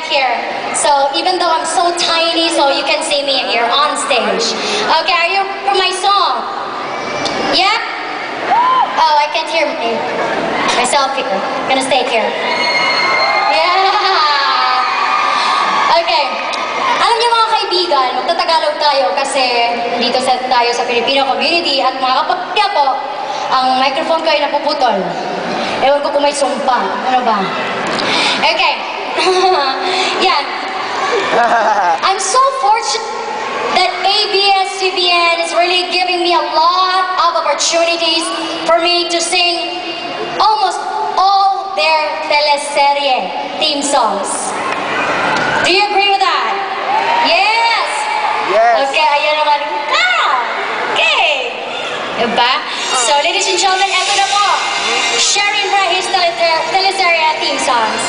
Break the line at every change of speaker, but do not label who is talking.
here. So even though I'm so tiny, so you can see me here on stage. Okay, are you for my song? Yeah? Oh, I can't hear myself here. I'm gonna stay here. Yeah! Okay. Alam niyo mga kaibigan, magtatagalog tayo kasi dito tayo sa Filipino community at mga kapatid po, ang microphone ko ay napuputol. Ewan ko kung may sumpa. Ano ba? Okay. Yan. I'm so fortunate that ABS-CBN is really giving me a lot of opportunities for me to sing almost all their teleserye theme songs. Do you agree with that? Yes!
Yes!
Okay, ayan naman. Okay! Diba? So, ladies and gentlemen, eto na po. Sharing Rahis teleserye theme songs.